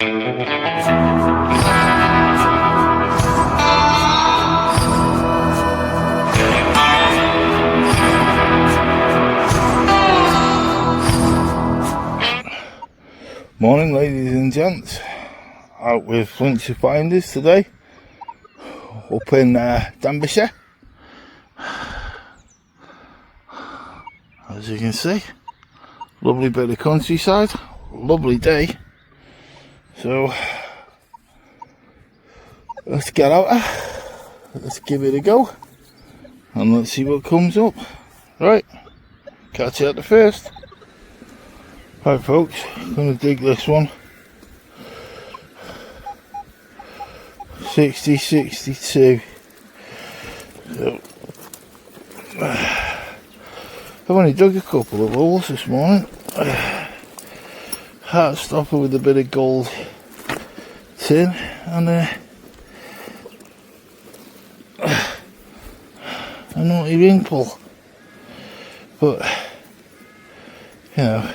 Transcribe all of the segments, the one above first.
Morning, ladies and gents. Out with Flintshire Finders today, up in Denbighshire. As you can see, lovely bit of countryside, lovely day. So let's get out there, let's give it a go, and let's see what comes up. Right, catch you at the first. Right folks, gonna dig this one. 62. So I've only dug a couple of holes this morning. Heart stopper with a bit of gold tin and a naughty ring pull. But you know,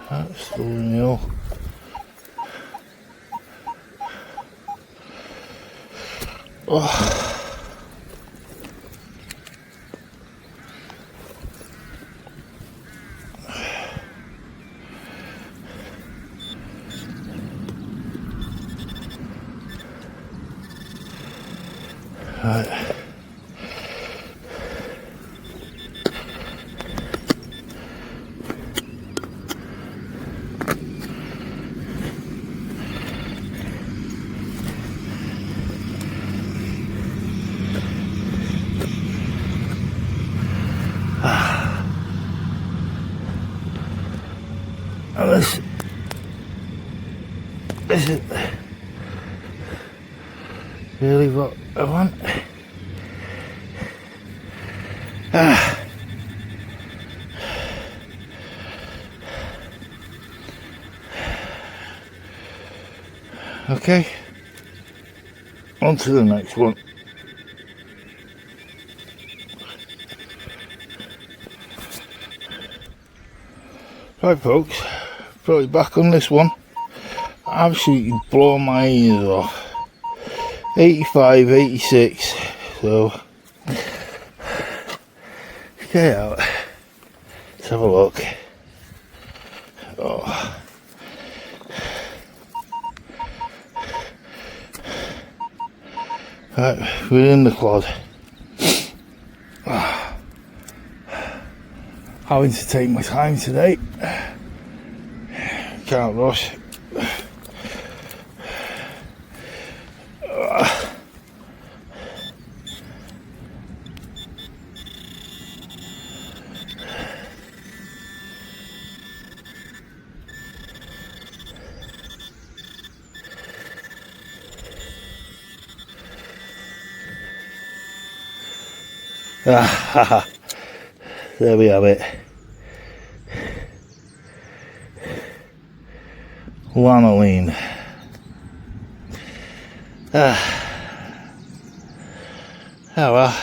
that's still in the hole. Oh. Right. And this isn't really what I want. Okay, on to the next one. Right folks, probably back on this one. Absolutely blown my ears off. 85, 86. So get out. Let's have a look. Oh. Right, we're in the clod. Having to take my time today. Can't rush. There we have it. Lanolin. Oh well.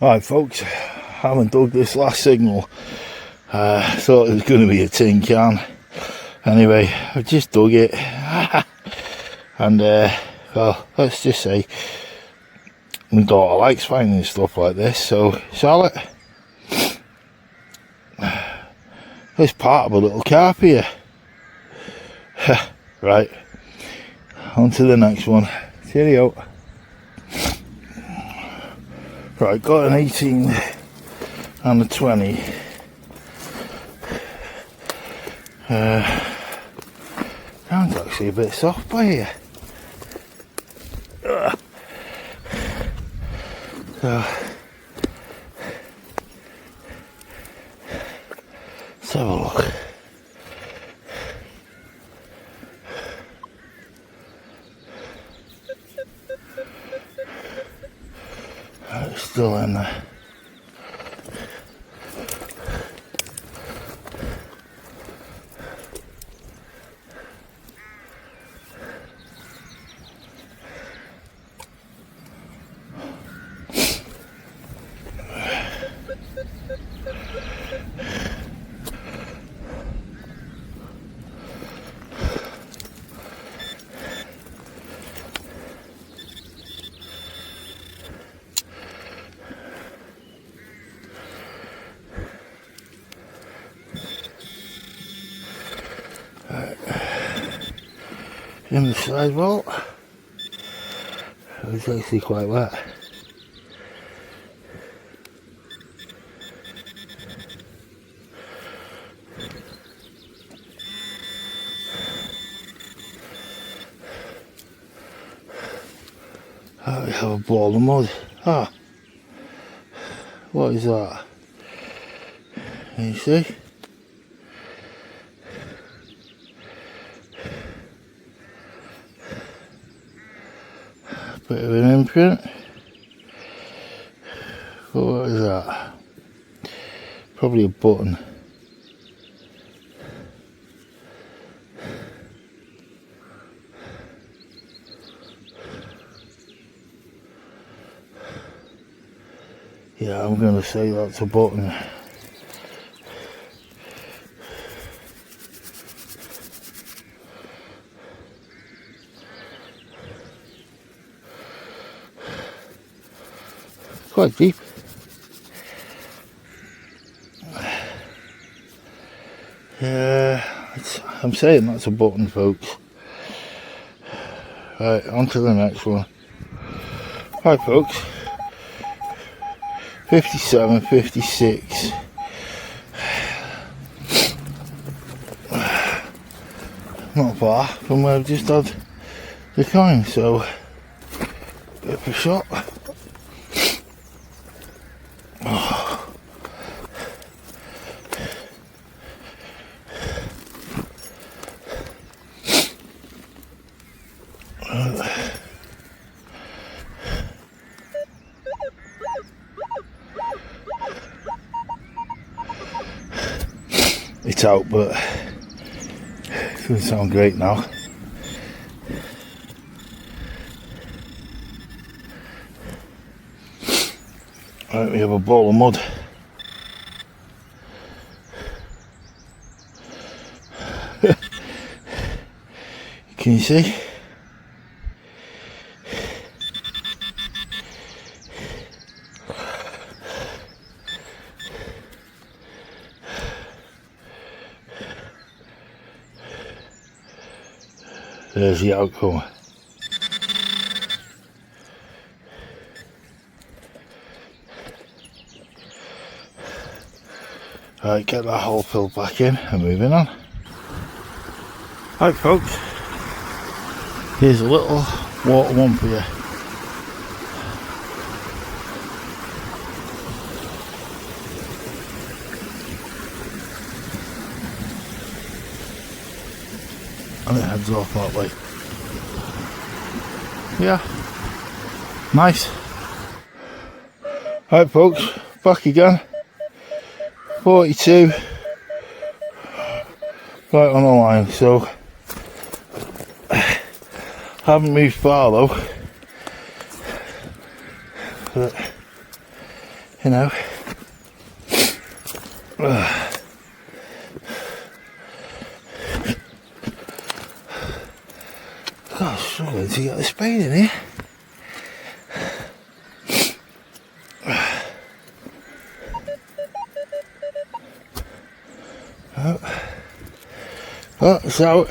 Alright folks, I haven't dug this last signal. Thought it was going to be a tin can. Anyway, I just dug it. And well, let's just say my daughter likes finding stuff like this, so Charlotte, it's part of a little carp here. Right, on to the next one. Cheerio. Right, got an 18 and a 20. Ground's actually a bit soft by here. So let's have a look. It's still in there. in the sidewall. It was actually quite wet. Oh, we have a ball of mud. Ah, what is that? Can you see? Bit of an imprint. But what is that? Probably a button. Yeah, I'm going to say that's a button. Quite deep. Yeah, I'm saying that's a button, folks. Right, on to the next one. Right, folks. 57, 56. Not far from where I've just had the coin, so bit of a shot. Oh. It's out, but it doesn't sound great now. Right, we have a ball of mud. Can you see? There's the outcome. Right, get that hole filled back in and moving on. Right, folks, here's a little water one for you. And it heads off that way. Yeah, nice. Right, folks, back again. 42, right on the line. So haven't moved far though, but you know. God, struggling to get the spade in here. Oh, it's out.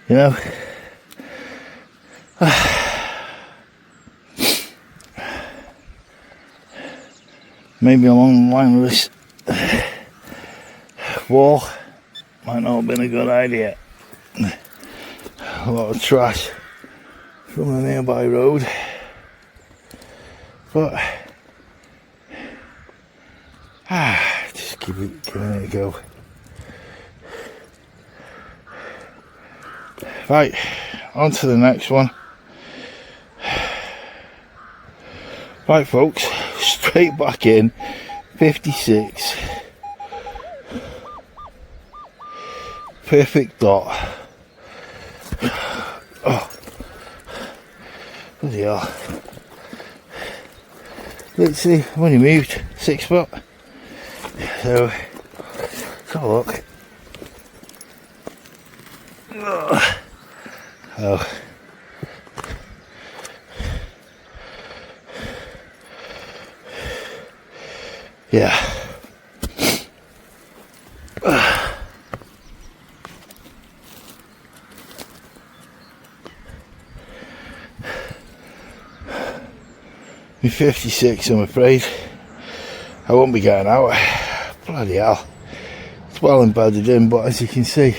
You know, maybe along the line of this wall might not have been a good idea. A lot of trash from the nearby road, but just giving it a go. Right, on to the next one. Right, folks, straight back in. 56. Perfect dot. Oh, bloody hell. Literally, I've only moved 6 foot. So, let's have a look. Oh, Yeah. I'm 56, I'm afraid. I won't be getting out. Bloody hell. It's well embedded in, but as you can see,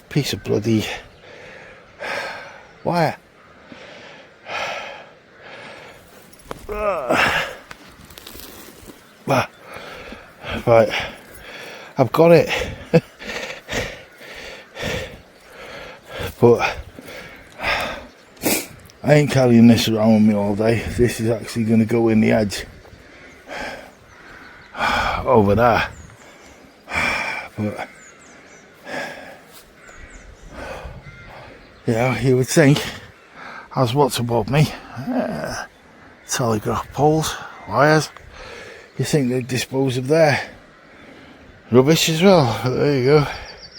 piece of bloody wire. Right, I've got it. But I ain't carrying this around with me all day. This is actually going to go in the edge over there. But yeah, you would think, as what's above me, telegraph poles, wires, you think they'd dispose of their rubbish as well. But there you go.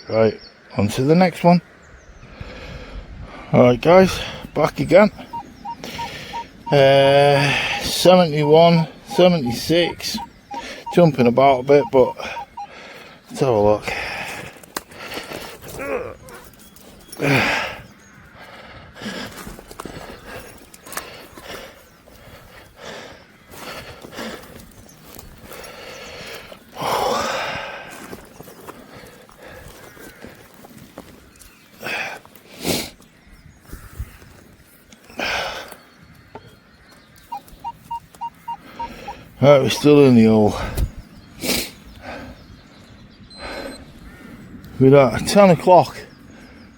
Right, on to the next one. Alright guys, back again. 71, 76, jumping about a bit, but let's have a look. Right, we're still in the hole. We're at 10 o'clock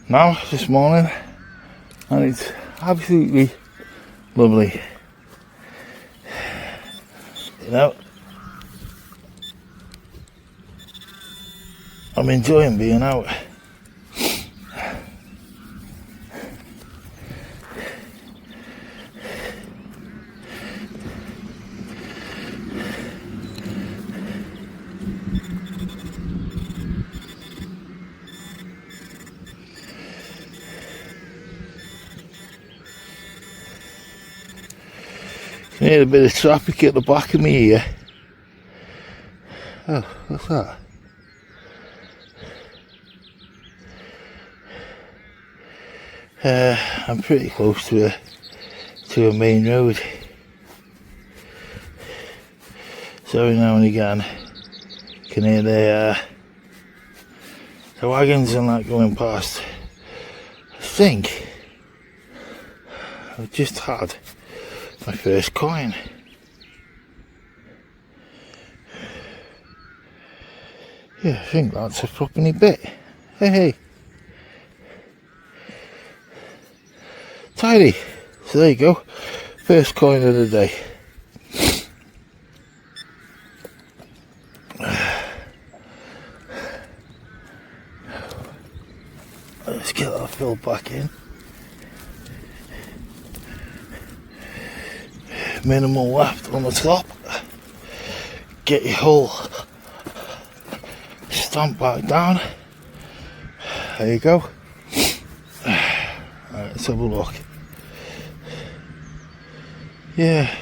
now this morning, and it's absolutely lovely. You know, I'm enjoying being out. I hear a bit of traffic at the back of me here. Oh, what's that? I'm pretty close to a main road, so every now and again you can hear the wagons and that going past. I think I've just had my first coin. Yeah, I think that's a property bit. Hey. Tidy. So there you go. First coin of the day. Let's get that filled back in. Minimal left on the top. Get your whole stamp back down. There you go. Right, let's have a look. Yeah.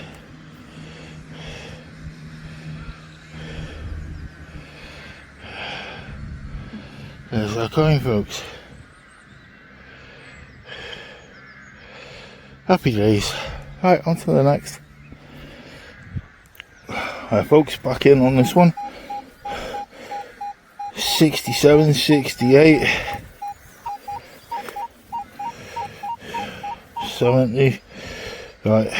There's our coin, folks. Happy days. Right, on to the next. Right, folks, back in on this one. 67, 68, 70. Right.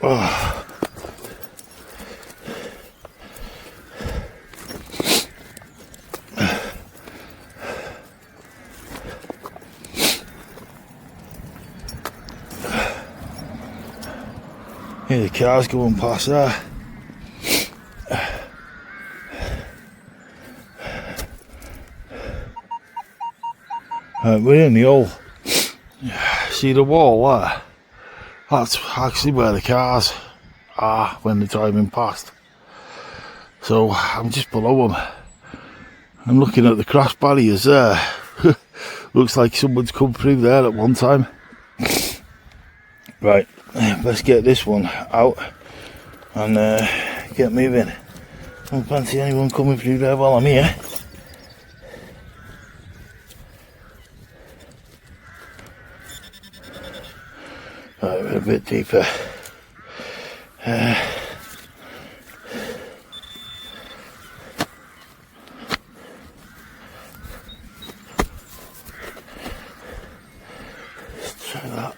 Oh. Yeah, the car's going past there. We're in the hole. See the wall there? That's actually where the cars are when they're driving past. So I'm just below them. I'm looking at the crash barriers there. Looks like someone's come through there at one time. Right. let's get this one out and get moving. I don't fancy anyone coming through there while I'm here. Right, we're a bit deeper. Let's try that.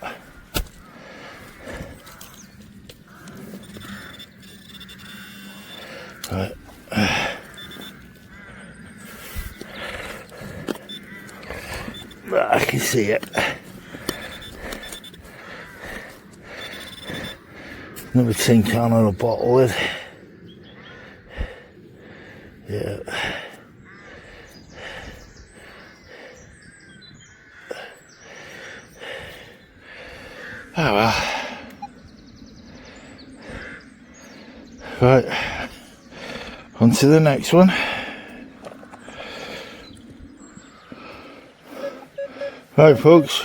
Right. I can see it. Another tin can or a bottle lid. Yeah. Oh well. Right. On to the next one. Right folks.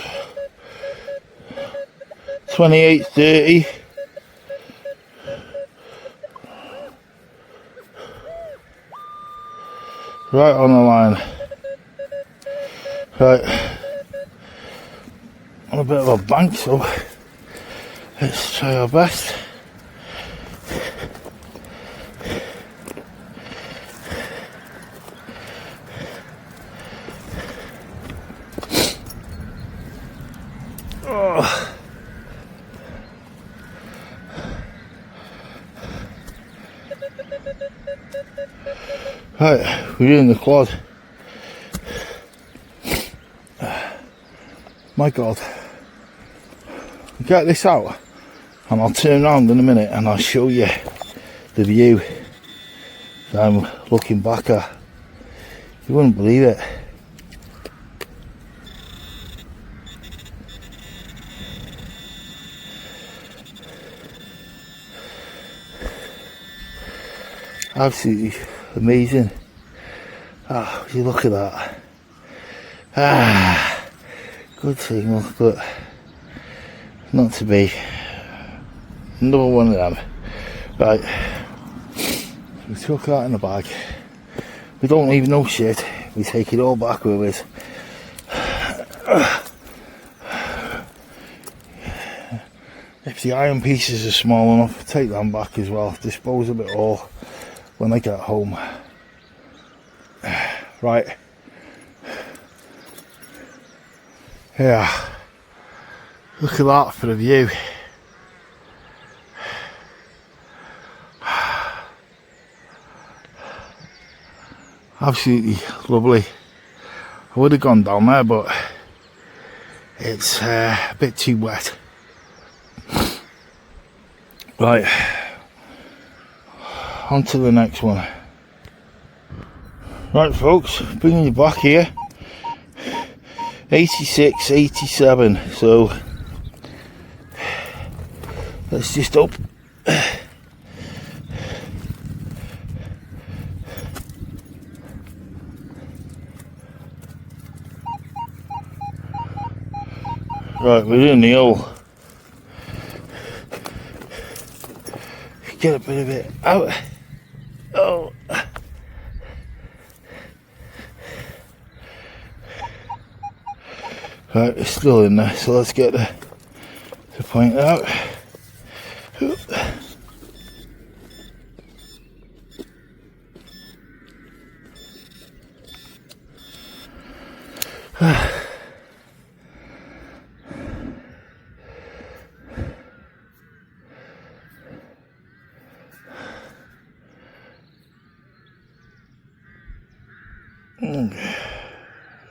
28:30. Right on the line. Right. On a bit of a bank, so let's try our best. Oh. Right, we're in the quad. My God. Get this out and I'll turn around in a minute and I'll show you the view that I'm looking back at. You wouldn't believe it. Absolutely amazing. Ah, would you look at that. Ah, good signal, but not to be. Another one of them. Right, we took that in the bag. We don't leave no shit. We take it all back with us. If the iron pieces are small enough, take them back as well. Dispose of it all when I get home. Right. Yeah. Look at that for the view. Absolutely lovely. I would have gone down there, but it's a bit too wet. Right. On to the next one. Right folks, bringing you back here. 86, 87, so let's just up. Right, we're in the hole. Get a bit of it out. Oh. Right, it's still in there, so let's get the point out.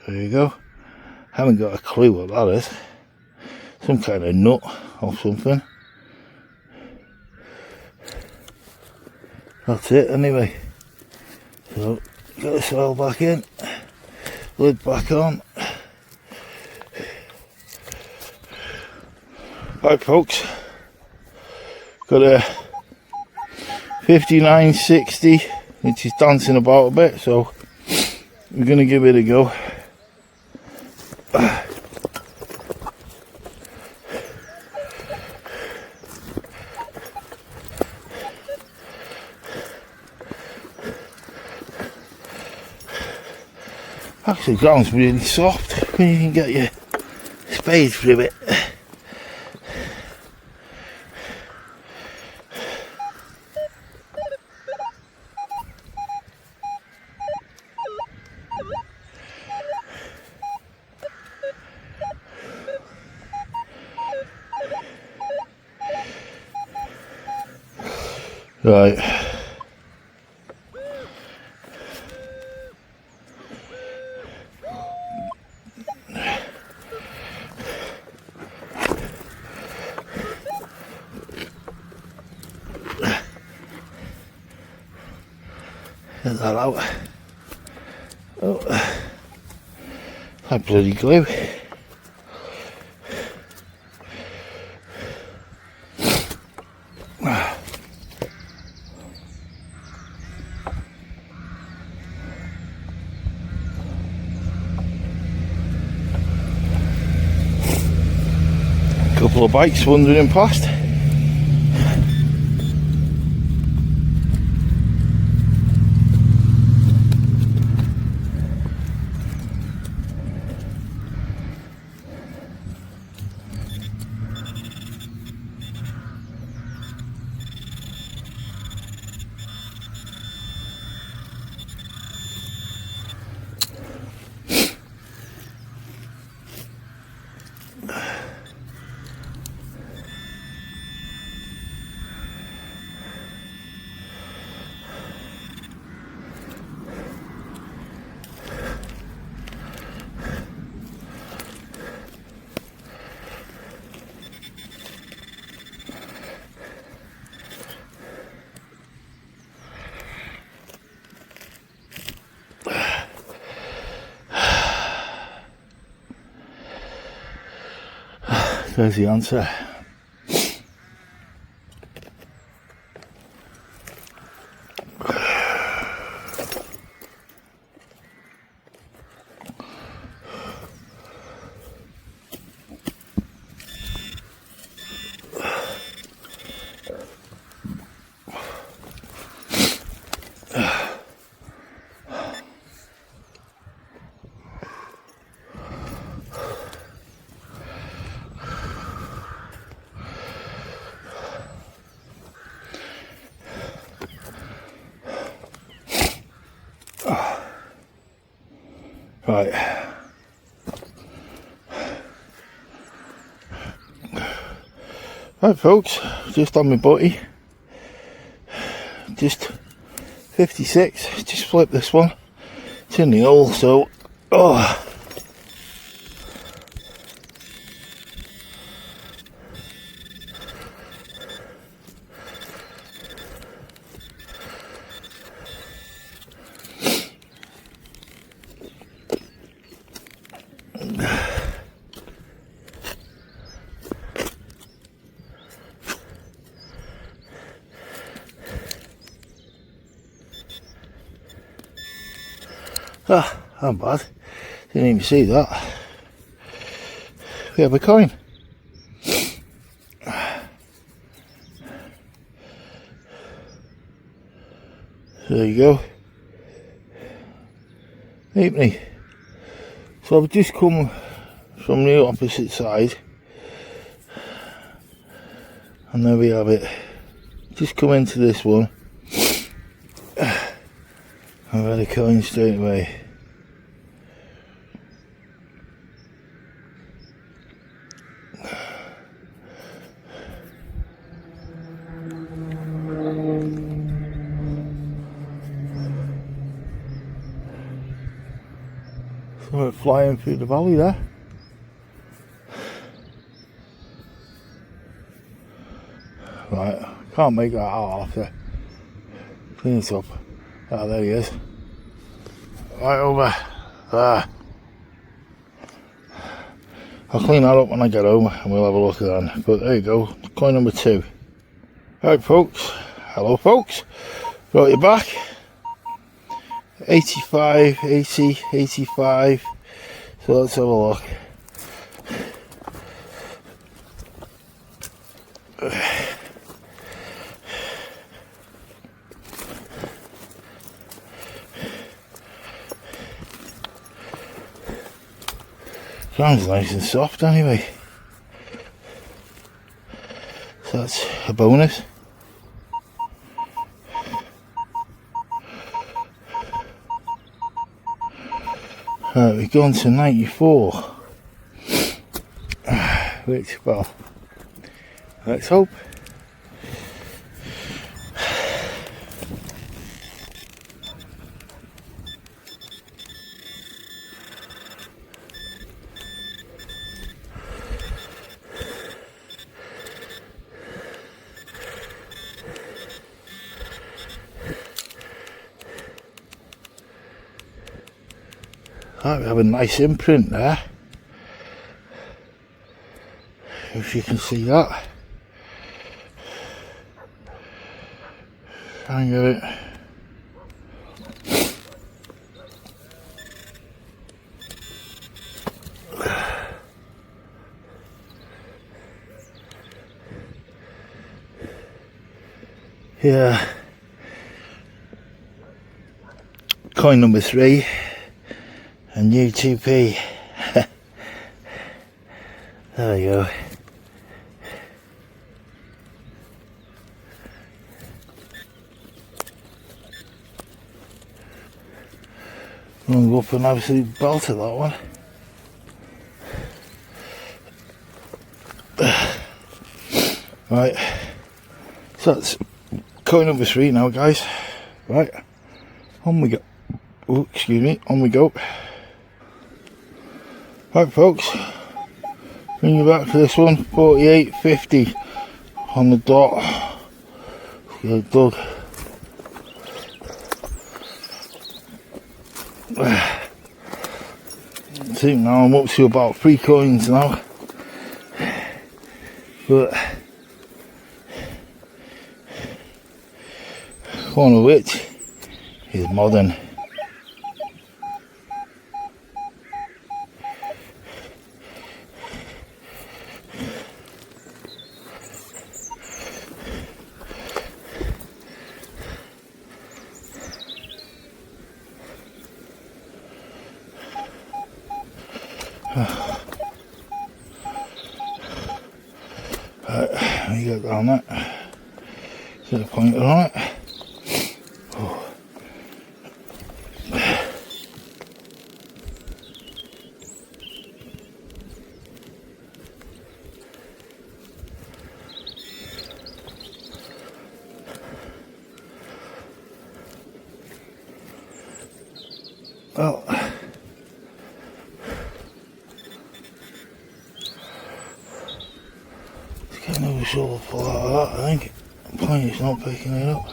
There you go. Haven't got a clue what that is. Some kind of nut or something. That's it anyway. So get the soil back in, lid back on. Right folks, got a 5960 which is dancing about a bit, so we're going to give it a go. Actually, the ground's really soft when you can get your spade through it. Right. Get that out. Oh, that bloody glue. Couple of bikes wandering past. There's the answer. Right. Right folks, just on my butty. Just 56, just flip this one. It's in the hole, so oh. Ah, I'm bad. Didn't even see that. We have a coin. There you go. Halfpenny. So I've just come from the opposite side. And there we have it. Just come into this one. I've had a coin straight away. So we're flying through the valley there. Right, can't make that out. I'll have to clean it up. Ah, there he is. Right over there. I'll clean that up when I get home and we'll have a look at that. But there you go, coin number 2. Right folks, hello folks. Brought you back. 85, 80, 85. So let's have a look. Ground's nice and soft anyway. So that's a bonus. Right, we've gone to 94. Which, well, let's hope. Right, we have a nice imprint there, if you can see that. Try and get it. Yeah, coin number 3 and U2P. There we go. I'm going to go up an absolute belt of that one. Right, so that's coin number 3 now, guys. Right, on we go. Oh, excuse me, on we go. Right, folks, bring you back to this one. 48.50 on the dot. Get it dug. I think now I'm up to about 3 coins now, but one of which is modern. Right, let me get down that. Get a pointer on it. Oh. Well, it's getting over shoulder pull out of that, I think. The pointer's not picking it up.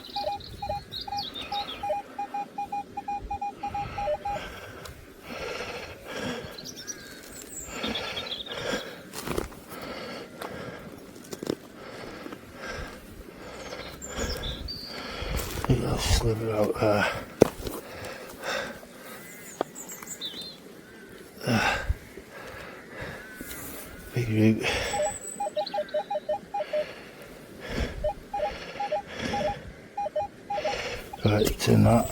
I think I'll slip it out there. Big root. Right, it's in that.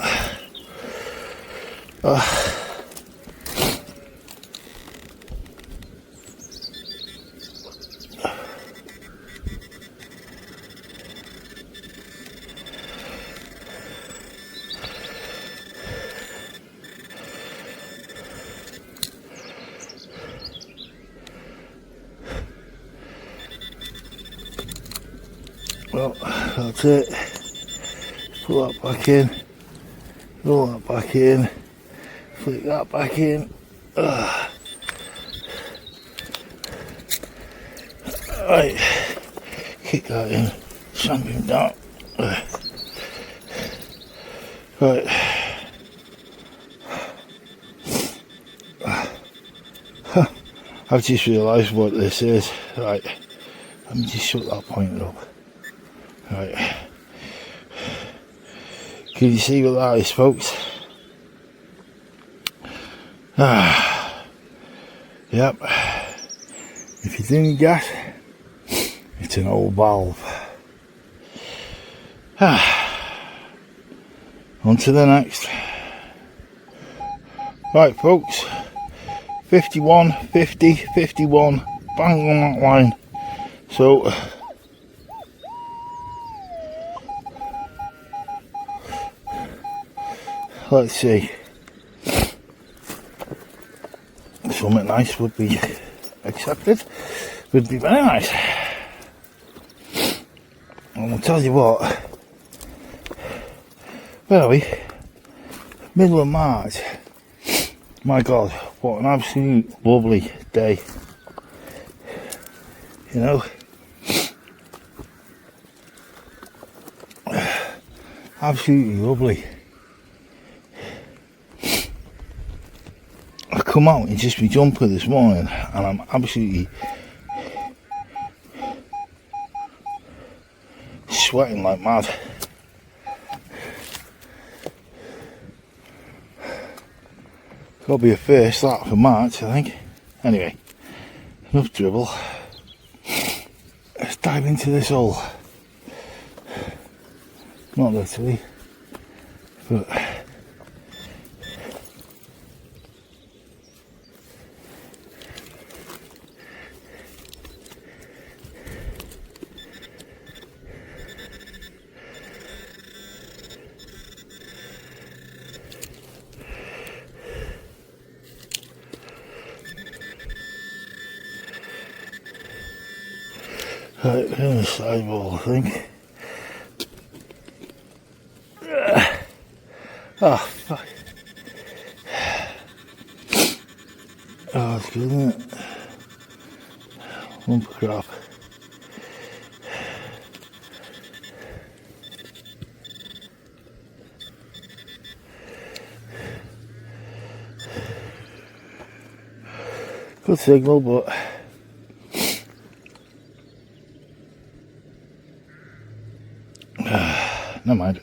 Well, that's it. Put that back in. Roll that back in. Flick that back in. Right. Kick that in. Shank him down. Right. I've just realised what this is. Right. Let me just shut that pointer up. Right. Can you see what that is, folks? Yep. If you didn't guess, it's an old valve. On to the next. Right, folks. 51, 50, 51, bang on that line. So let's see, something nice would be accepted, would be very nice. And I'll tell you what, where are we? Middle of March. My God, what an absolute lovely day. You know, absolutely lovely. I come out in just my jumper this morning and I'm absolutely sweating like mad. Got to be a first that for March, I think. Anyway, enough dribble. Let's dive into this hole. Not literally, but right, in the sidewall, I think. Oh, fuck. Oh, it's good, isn't it? Lump of crap. Good signal, but never mind.